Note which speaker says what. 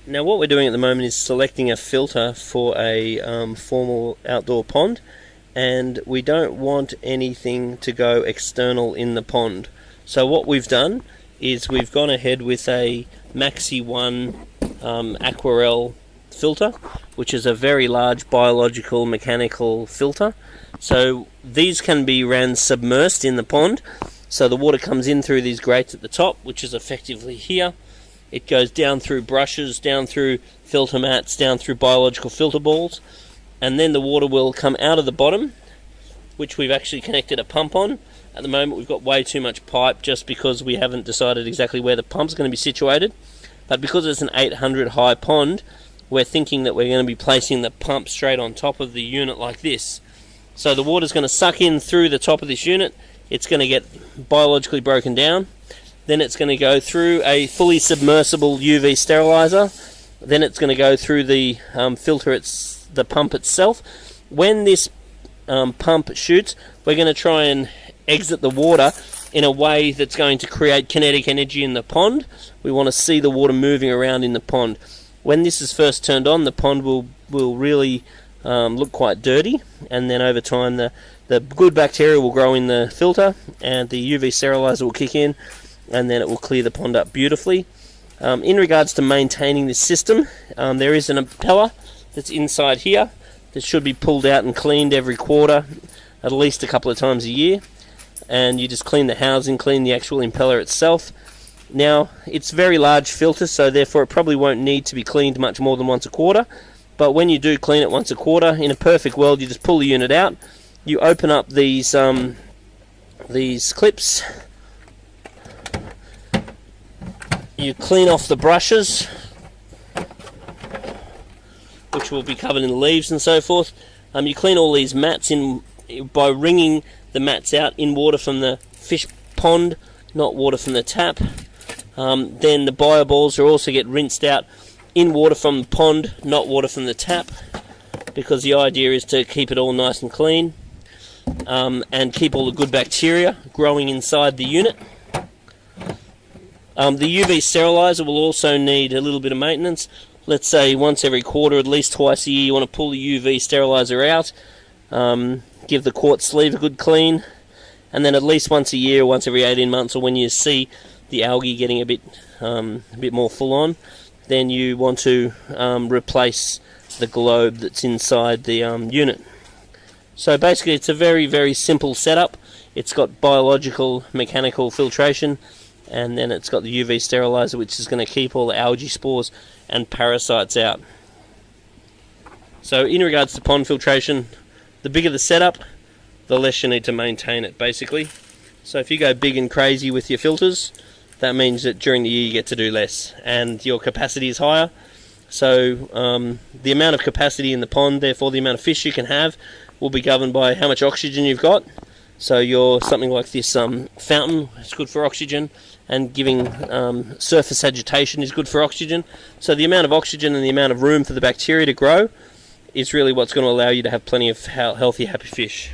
Speaker 1: Now what we're doing at the moment is selecting a filter for a formal outdoor pond, and we don't want anything to go external in the pond. So what we've done is we've gone ahead with a Maxi 1 Aquarel filter, which is a very large biological mechanical filter. So these can be ran submersed in the pond, so the water comes in through these grates at the top, which is effectively here. It goes down through brushes, down through filter mats, down through biological filter balls, and then the water will come out of the bottom, which we've actually connected a pump on. At the moment we've got way too much pipe just because we haven't decided exactly where the pump's going to be situated. But because it's an 800 high pond, we're thinking that we're going to be placing the pump straight on top of the unit like this. So the water's going to suck in through the top of this unit, it's going to get biologically broken down, then it's going to go through a fully submersible UV sterilizer, then it's going to go through the filter, the pump itself. When this pump shoots, we're going to try and exit the water in a way that's going to create kinetic energy in the pond. We want to see the water moving around in the pond. When this is first turned on, the pond will really look quite dirty, and then over time the good bacteria will grow in the filter and the UV sterilizer will kick in, and then it will clear the pond up beautifully. In regards to maintaining this system, there is an impeller that's inside here that should be pulled out and cleaned every quarter, at least a couple of times a year, and you just clean the housing, clean the actual impeller itself. Now it's a very large filter, so therefore it probably won't need to be cleaned much more than once a quarter, but when you do clean it once a quarter, in a perfect world you just pull the unit out, you open up these clips, you clean off the brushes, which will be covered in leaves and so forth. You clean all these mats in by wringing the mats out in water from the fish pond, not water from the tap. Then the bio balls are also get rinsed out in water from the pond, not water from the tap, because the idea is to keep it all nice and clean, and keep all the good bacteria growing inside the unit. The UV sterilizer will also need a little bit of maintenance. Let's say once every quarter, at least twice a year, you want to pull the UV sterilizer out, give the quartz sleeve a good clean, and then at least once a year, once every 18 months, or when you see the algae getting a bit more full on, then you want to replace the globe that's inside the unit. So basically it's a very, very simple setup. It's got biological mechanical filtration, and then it's got the UV sterilizer, which is going to keep all the algae spores and parasites out. So in regards to pond filtration, the bigger the setup, the less you need to maintain it, basically. So if you go big and crazy with your filters, that means that during the year you get to do less, and your capacity is higher. So the amount of capacity in the pond, therefore the amount of fish you can have, will be governed by how much oxygen you've got. So something like this fountain is good for oxygen, and giving surface agitation is good for oxygen. So the amount of oxygen and the amount of room for the bacteria to grow is really what's going to allow you to have plenty of healthy, happy fish.